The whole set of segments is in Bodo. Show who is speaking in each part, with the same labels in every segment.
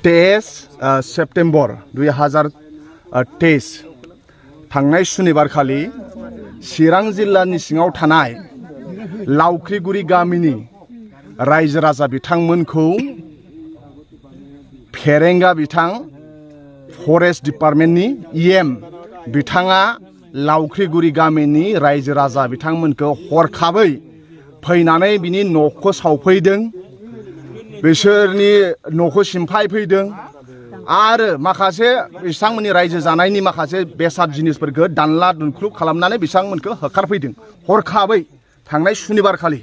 Speaker 1: 23 सेप्टेम्बर 2023 थांनाय सुनिबार खालि चिरां जिल्लानि सिङाव थानाय लावख्रिगुरि गामिनि रायजो राजा बिथांमोनखौ फेरेंगा बिथां फरेस्ट डिपार्टमेन्टनि EM बिथाङा लावख्रिगुरि गामिनि रायजो राजा बिथांमोनखौ हरखाबै फैनानै बिनि न'खौ सावफैदों, बिसोरनि न'खौ सिमफाय फैदों आरो माखासे बिथांमोननि रायजो जानायनि माखासे बेसाद जिनिसफोरखौ दानला दुनख्रुब खालामनानै बिथांमोनखौ होखारफैदों हरखाबै थांनाय सुनिबार खालि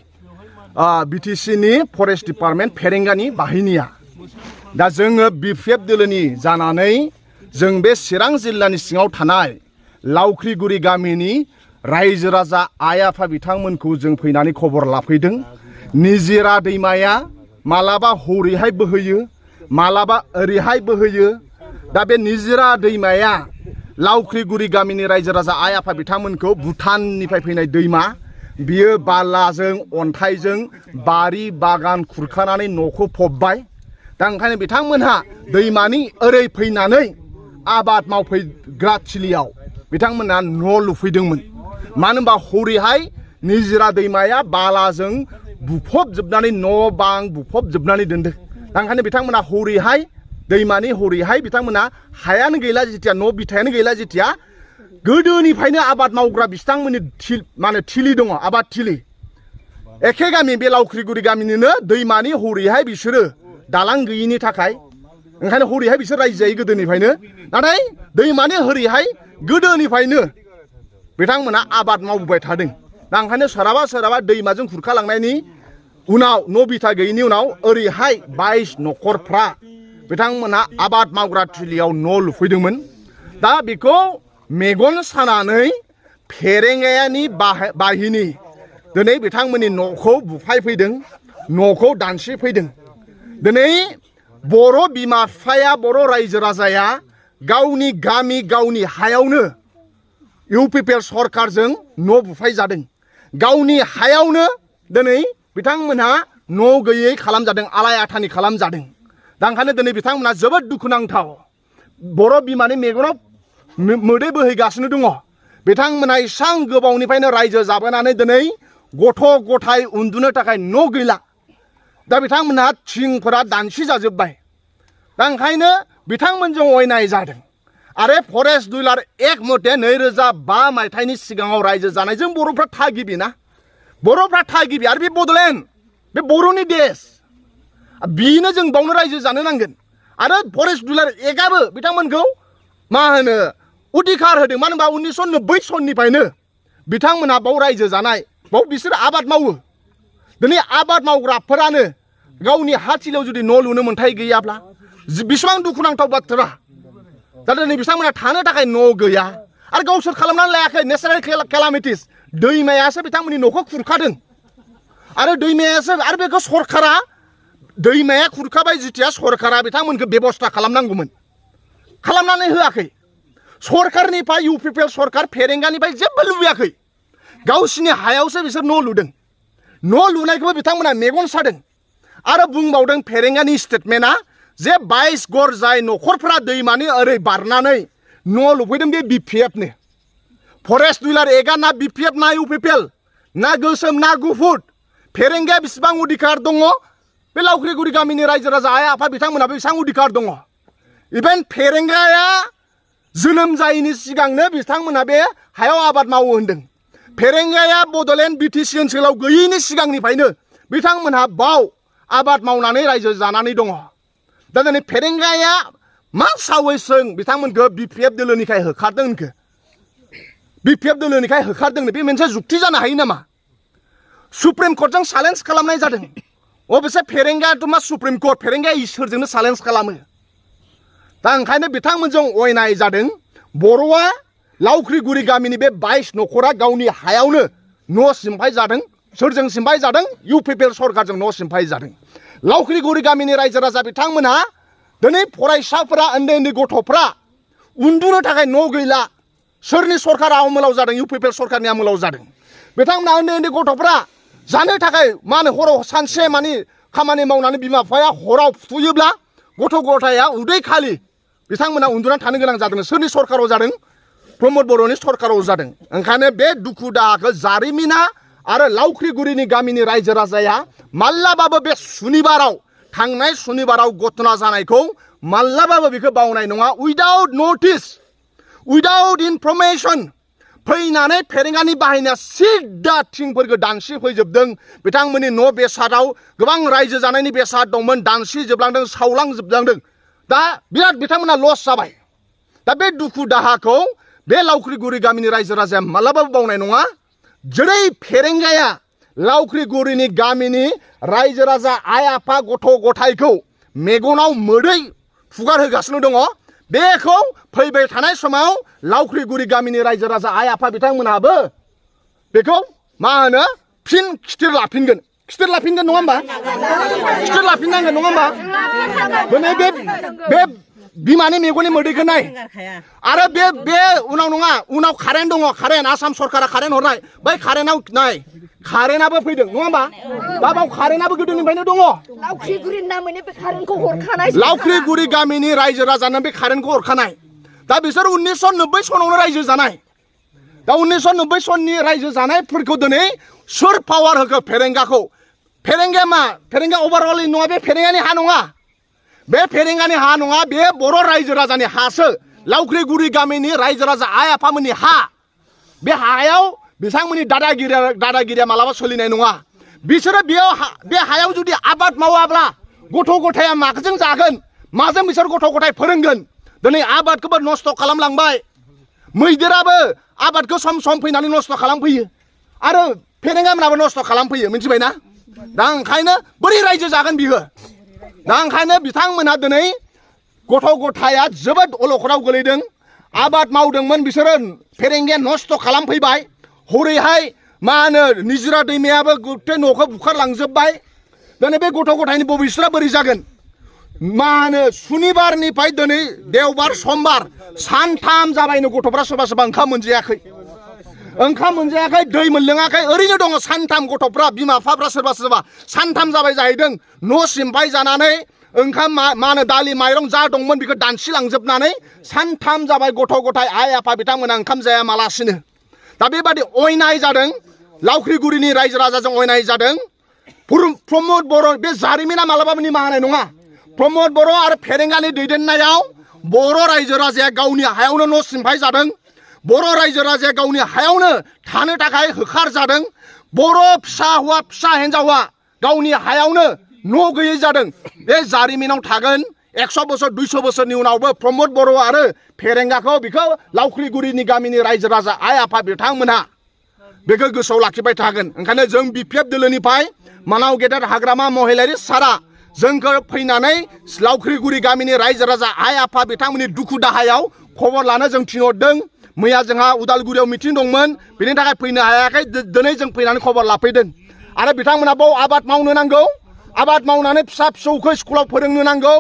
Speaker 1: BTCनि फरेस्ट डिपार्टमेन्ट फेरेंगानि बाहिनिया। दा जोङो BPF दोलोनि जानानै जों बे चिरां जिल्लानि सिङाव थानाय लावख्रिगुरि गामिनि रायजो राजा आइ आफा बिथांमोनखौ जों फैनानै खबर लाफैदों। निजिरा दैमाया मालाबा हरैहाय बोहैयो, मालाबा ओरैहाय बोहैयो। दा बे निजिरा दैमाया लावख्रिगुरि गामिनि रायजो राजा आइ आफा बिथांमोनखौ भुटाननिफ्राय फैनाय दैमा, बियो बालाजों अन्थाइजों बारि बागान खुरखानानै न'खौ फबबाय। दा ओंखायनो बिथांमोनहा दैमानि ओरै फैनानै आबाद मावफैग्रा थिलियाव बिथांमोनहा न' लुफैदोंमोन। मानो होनबा हरैहाय निजिरा दैमाया बालाजों बुफबजोबनानै न' बां बुफबजोबनानै दोनदों। दा ओंखायनो बिथांमोना हरैहाय दैमानि हरैहाय बिथांमोना हायानो गैला जेथिया, न' बिथायानो गैला जेथिया, गोदोनिफ्रायनो आबाद मावग्रा बिथांमोननि थिलि दङ, आबाद थिलि। एखे गामि बे लावख्रिगुरि गामिनिनो दैमानि हरैहाय बिसोरो दालां गैयिनि थाखाय ओंखायनो हरैहाय बिसोर रायजो जायो गोदोनिफ्रायनो। नाथाय दैमानि हरैहाय गोदोनिफ्रायनो बिथांमोना आबाद मावबोबाय थादों। दा ओंखायनो सोरहाबा दैमाजों खुरखालांनायनि उनाव न' बिथा गैयिनि उनाव ओरैहाय 22 न'खरफ्रा बिथांमोनहा आबाद मावग्रा थिलियाव न' लुफैदोंमोन। दा बेखौ मेगन सानानै फेरेंगानि बाहिनी दिनै बिथांमोननि न'खौ बुफायफैदों, न'खौ दानस्रिफैदों। दिनै बर' बिमा बिफाया, बर' रायजो राजाया गावनि गामि गावनि हायावनो UPPL सरकारजों न' बुफाय जादों। गावनि हायावनो दिनै बिथांमोनहा न' गैयै खालामजादों, आलाय आथानि खालामजादों। दा ओंखायनो दिनै बिथांमोनहा जोबोद दुखुनांथाव। बर' बिमानि मेगनाव मोदै बोहैगासिनो दङ। बिथांमोनहा एसां गोबावनिफ्रायनो रायजो जाबोनानै दिनै गथ' गथाय उन्दुनो थाखाय न' गैला। दा बिथांमोनहा थिंफोरा दानसि जाजोब्बाय। दा ओंखायनो बिथांमोनजों अयनाय जादों। आरो फरेस्ट दुलार एक मथे 2005 मायथाइनि सिगाङाव रायजो जानायजों बर'फ्रा थागिबि ना, बर'फ्रा थागिबि। आरो बे बड'लेण्ड, बे बर'नि देश, बिनो जों बावनो रायजो जानो नांगोन। आरो फरेस्ट दुलार एकआबो बिथांमोनखौ मा होनो अधिकार होदों। मानो होनबा 1990 सननिफ्रायनो बिथांमोनहा बाव रायजो जानाय, बाव बिसोर आबाद मावो। दिनै आबाद मावग्राफोरानो गावनि हा थिलियाव जुदि न' लुनो मोन्थाय गैयाब्ला बेसेबां दुखुनांथाव बाथ्रा। दा दिनै बिथांमोना थानो थाखाय न' गैया। आरो गावसोर खालामनानै लायाखै, नेचारेल केलामिटिस, दैमायासो बिथांमोननि न'खौ खुरखादों। आरो दैमायासो, आरो बेखौ सरकारा, दैमाया खुरखाबाय जेथिया सरकारा बिथांमोनखौ बेबस्था खालामनांगौमोन, खालामनानै होआखै। सरकारनिफ्राय UPPL सरकार फेरेंगानिफ्राय जेबो लुबैयाखै। गावसिनि हायावसो बिसोर न' लुदों। न' लुनायखौबो बिथांमोना मेगन सादों। आरो बुंबावदों फेरेंगानि स्टेटमेन्टआ जे 22 घर जाय न'खरफ्रा दैमानि ओरै बारनानै न' लुफैदों बे BPFनो। फरेस्ट दुलार एकआ ना BPF ना UPPL, ना गोसोम ना गुफुर, फेरेंगाया बेसेबां अधिकार दङ, बे लावख्रिगुरि गामिनि रायजो राजा आइ आफा बिथांमोनाबो बेसेबां अधिकार दङ। इभेन फेरेंगाया जोनोम जायैनि सिगांनो बिथांमोना बे हायाव आबाद मावो होनदों। फेरेंगाया बड'लेण्ड BTC ओनसोलाव गैयैनि सिगांनिफ्रायनो बिथांमोनहा बाव आबाद मावनानै रायजो जानानै दङ। दा दिनै फेरेंगाया मा सावैसों बिथांमोनखौ BPF दोलोनिखाय होखारदों होनखो? BPF दोलोनिखाय होखारदोंनो बे मोनसे जुक्ति जानो हायो नामा? सुप्रिम कर्टजों चेलेन्ज खालामनाय जादों। अबयसे फेरेंगायाथ' मा सुप्रिम कर्ट, फेरेंगाया इसोरजोंनो चेलेन्ज खालामो। दा ओंखायनो बिथांमोनजों अयनाय जादों। बर'आ लावख्रिगुरि गामिनि बे 22 न'खरा गावनि हायावनो न' सिमफाय जादों। सोरजों सिमफाय जादों? UPPL सरकारजों न' सिमफाय जादों। लावख्रिगुरि गामिनि रायजो राजा बिथांमोनहा दिनै फरायसाफोरा, उन्दै उन्दै गथ'फ्रा उन्दुनो थाखाय न' गैला। सोरनि सरकारा आमोलाव जादों? UPPL सरकारनि आमोलाव जादों। बिथांमोना उन्दै उन्दै गथ'फ्रा जानो थाखाय मा होनो हराव सानसे मानि खामानि मावनानै बिमा बिफाया हराव फुथुयोब्ला गथ' गथाया उदै खालि बिथांमोना उन्दुनानै थानो गोनां जादों सोरनि सरकाराव जादों प्रमद बर'नि सरकाराव जादों ओंखायनो बे दुखु दाहाखौ जारिमिना आरो लावख्रिगुरिनि गामिनि रायजो राजाया माल्लाबाबो बे सुनिबाराव थांनाय सुनिबाराव घटना जानायखौ माल्लाबाबो बेखौ बावनाय नङा उइदाउट नटिस उइदाउट इनफरमेसन फैनानै फेरेंगानि बाहायनाया सिदा थिंफोरखौ दानसि फैजोबदों बिथांमोननि न' बेसादाव गोबां रायजो जानायनि बेसाद दंमोन दानसि जोबलांदों सावलांजोबलांदों दा बिराद बिथांमोना लस जाबाय दा बे दुखु दाहाखौ बे लावख्रिगुरि गामिनि रायजो राजाया मालाबाबो बावनाय नङा जेरै फेरेंगाया लावख्रिगुरिनि गामिनि रायजो राजा आइ आफा गथ' गथायखौ मेगनाव मोदै फुगार होगासिनो दङ बेखौ फैबाय थानाय समाव लावख्रिगुरि गामिनि रायजो राजा आइ आफा बिथांमोनहाबो बेखौ मा होनो फिन खिथिर लाफिनगोन नङा होमबा खिथिर लाफिननांगोन नङा होमबा माने बे बिमानि मेगननि मोदैखौ नाय आरो बे उनाव नङा उनाव कारेन्ट दङ कारेन्ट आसाम सरकारा कारेन्ट हरनाय बै कारेन्टआव नाय कारेन्टआबो फैदों नङा होमबा दा बाव कारेन्टआबो गोदोनिफ्रायनो दङ
Speaker 2: लावख्रिगुरि नामैनो बे कारेन्टखौ हरखानाय
Speaker 1: लावख्रिगुरि गामिनि रायजो राजानो बे कारेन्टखौ हरखानाय दा बिसोर 1990 सनावनो रायजो जानाय दा 1990 सननि रायजो जानायफोरखौ दिनै सोर पावार होखो फेरेंगाखौ फेरेंगाया मा फेरेंगा अभारअल नङा बे फेरेंगानि हा नङा बे फेरेंगानि हा नङा बे बर' रायजो राजानि हासो लावख्रिगुरि गामिनि रायजो राजा आइ आफामोननि हा बे हायाव बिथांमोननि दादागिरिया मालाबा सोलिनाय नङा बिसोरो बे हायाव जुदि आबाद मावाब्ला गथ' गथाया माजों जागोन माजों बिसोर गथ' गथाय फोरोंगोन दिनै आबादखौबो नस्थ' खालामलांबाय मैदेराबो आबादखौ सम सम फैनानै नस्थ' खालामफैयो आरो फेरेंगामोनाबो नस्थ' खालामफैयो मिथिबायना दा ओंखायनो बोरै रायजो जागोन बियो दा ओंखायनो बिथांमोनहा दिनै गथ' गथाया जोबोद अलखदाव गोलैदों आबाद मावदोंमोन बिसोरो फेरेंगाया नस्थ' खालामफैबाय हरैहाय मा होनो निजिरा दैमायाबो गथे न'खौ बुखारलांजोबबाय दिनै बे गथ' गथायनि भबिसतआ बोरै जागोन मा होनो सुनिबारनिफ्राय दिनै देवबार समबार सानथाम जाबायनो गथ'फ्रा सोरबा ओंखाम मोनजायाखै दै मोनलोङाखै ओरैनो दङ सानथाम गथ'फ्रा बिमा बिफाफ्रा सोरबा सानथाम जाबाय जाहैदों न' सिमफाय जानानै ओंखाम मा होनो दालि माइरं जा दंमोन बेखौ दानसिलांजोबनानै सानथाम जाबाय गथ' गथाय आइ आफा बिथांमोना ओंखाम जाया मालासिनो दा बेबादि अयनाय जादों लावख्रिगुरिनि रायजो राजाजों अयनाय जादों प्रमद बर' बे जारिमिना मालाबाबो निमाहा होनाय नङा प्रमद बर' आरो फेरेंगानि दैदेननायाव बर' रायजो राजाया गावनि हायावनो न' सिमफाय जादों बर' रायजो राजाया गावनि हायावनो थानो थाखाय होखार जादों बर' फिसा हौवा फिसा हिन्जावा गावनि हायावनो न' गैयै जादों बे जारिमिनाव थागोन 100 बोसोर 200 बोसोरनि उनावबो प्रमद बर' आरो फेरेंगाखौ बेखौ लावख्रिगुरिनि गामिनि रायजो राजा आइ आफा बिथांमोनहा बेखौ गोसोआव लाखिबाय थागोन ओंखायनो जों बिपिएफ दोलोनिफ्राय मानाव गेदेर हाग्रामा महिलारि सारा जोंखौ फैनानै लावख्रिगुरि गामिनि रायजो राजा आइ आफा बिथांमोननि दुखु दाहायाव खबर लानो जों थिनहरदों मैया जोंहा उदालगुरियाव मिटिं दंमोन बेनि थाखाय फैनो हायाखै दिनै जों फैनानै खबर लाफैदों आरो बिथांमोना बाव आबाद मावनो नांगौ आबाद मावनानै फिसा फिसौखौ स्कुलाव फोरोंनो नांगौ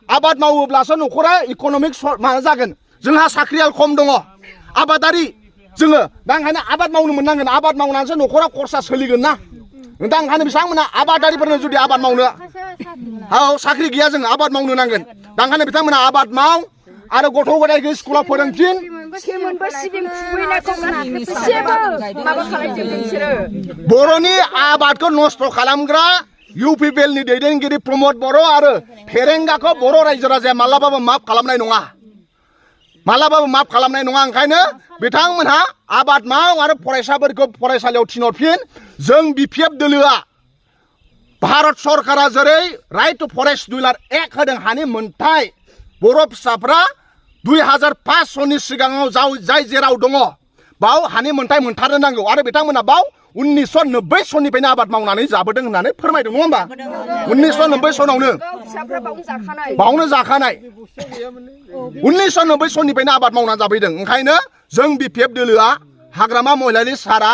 Speaker 1: आबाद मावोब्लासो न'खरा इक'नमिक माबा जागोन जोंहा साख्रियाल खम दङ आबादारि जोङो दा ओंखायनो आबाद मावनो मोननांगोन आबाद मावनानैसो न'खरा खरसा सोलिगोन ना दा ओंखायनो बिथांमोना आबादारिफोरनो जुदि आबाद मावनो साख्रि गैया जों आबाद मावनो नांगोन दा ओंखायनो बिथांमोना आबाद माव आरो गथ' गथायखौ स्कुलाव फोरोंफिन बर'नि आबादखौ नस्थ' खालामग्रा इउपिपिएलनि दैदेनगिरि प्रमद बर' आरो फेरेंगाखौ बर' रायजो राजाया मालाबाबो माफ खालामनाय नङा ओंखायनो बिथांमोनहा आबाद माव आरो फरायसाफोरखौ फरायसालियाव थिनहरफिन जों बिपिएफ दोलोआ भारत सरकारा जेरै राइट टु फरेस्ट डुइलार एक्ट होदों हानि मोनथाय बर' फिसाफ्रा 2005 सननि सिगाङाव जाय जेराव दङ बाव हानि मोनथाय मोनथारनो नांगौ आरो बिथांमोना बाव 1990 सननिफ्रायनो आबाद मावनानै जाबोदों होननानै फोरमायदों नङा होमबा 1990 सनावनो बावनो जाखानाय 1990 सननिफ्रायनो आबाद मावनानै जाबोदों ओंखायनो जों बिपिएफ दोलोआ हाग्रामा महिलारि सारा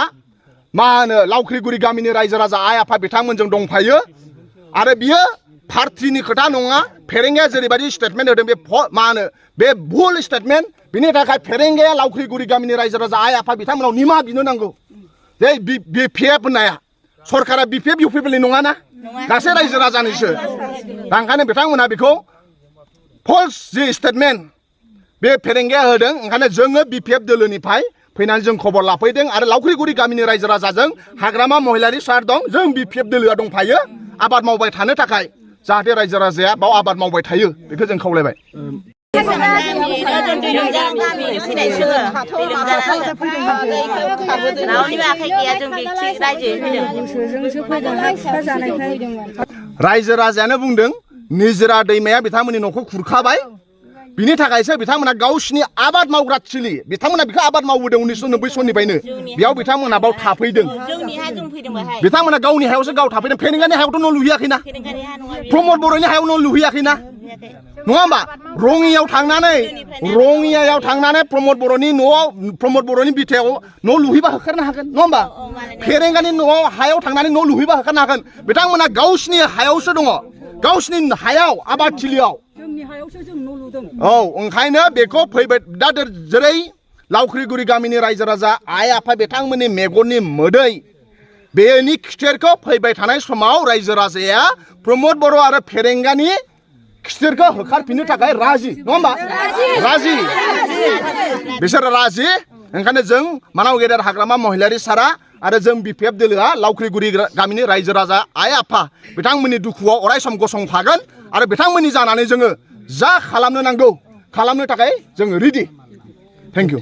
Speaker 1: मा होनो लावख्रिगुरि गामिनि रायजो राजा आइ आफा बिथांमोनजों दंफायो आरो बियो पार्टिनि खोथा नङा फेरेंगाया जेरैबायदि स्टेटमेन्ट होदों बे मा होनो बे भुल स्टेटमेन्ट बिनि थाखाय फेरेंगाया लावख्रिगुरि गामिनि रायजो राजा आइ आफा बिथांमोनाव निमाहा बिनो नांगौ जे बिपिएफ होननाया सरकारा बिपिएफ इउपिपिएलनि नङाना गासै रायजो राजानिसो दा ओंखायनो बिथांमोना बेखौ फल्स जि स्टेटमेन्ट बे फेरेंगाया होदों ओंखायनो जोङो BPF दोलोनिफ्राय फैनानै जों खबर लाफैदों आरो लावख्रिगुरि गामिनि रायजो राजाजों हाग्रामा महिलारि सार दं जों BPF दोलोआ दंफायो आबाद मावबाय थानो थाखाय जाहाथे रायजो राजाया बाव आबाद मावबाय थायो बेखौ जों खावलायबाय रायजो राजायानो बुंदों निजोरा दैमाया बिथांमोननि न'खौ खुरखाबाय बिनि थाखायसो बिथांमोना गावसिनि आबाद मावग्रा थिलि बिथांमोना बेखौ आबाद मावबोदों 1990 सननिफ्रायनो बेयाव बिथांमोना बाव थाफैदों बिथांमोना गावनि हायावसो गाव थाफैदों फेरेंगानि हायावथ' न' लुहैयाखैना प्रमद बर'नि हायाव न' लुहैयाखैना नङा होमबा रङियायाव थांनानै प्रमद बर'नि न'आव प्रमद बर'नि बिथायाव न' लुहैबा होखारनो हागोन नङा होमबा फेरेंगानि न'आव हायाव थांनानै न' लुहैबा होखारनो हागोन बिथांमोना गावसिनि हायावसो दङ गावसिनि हायाव आबाद थिलियाव औ ओंखायनो बेखौ फैबाय दा जेरै लावख्रिगुरि गामिनि रायजो राजा आइ आफा बिथांमोननि मेगननि मोदै बेनि खिथेरखौ फैबाय थानाय समाव रायजो राजाया प्रमद बर' आरो फेरेंगानि खिथेरखौ होखारफिननो थाखाय राजि नङा होमबा राजि बिसोरो राजि ओंखायनो जों मानाव गेदेर हाग्रामा महिलारि सारा आरो जों BPF दोलोआ लावख्रिगुरि गामिनि रायजो राजा आइ आफा बिथांमोननि दुखुआव अरायसम गसंफागोन आरो बिथांमोननि जानानै जोङो जा खालामनो नांगौ खालामनो थाखाय जोङो रेडि थेंक इउ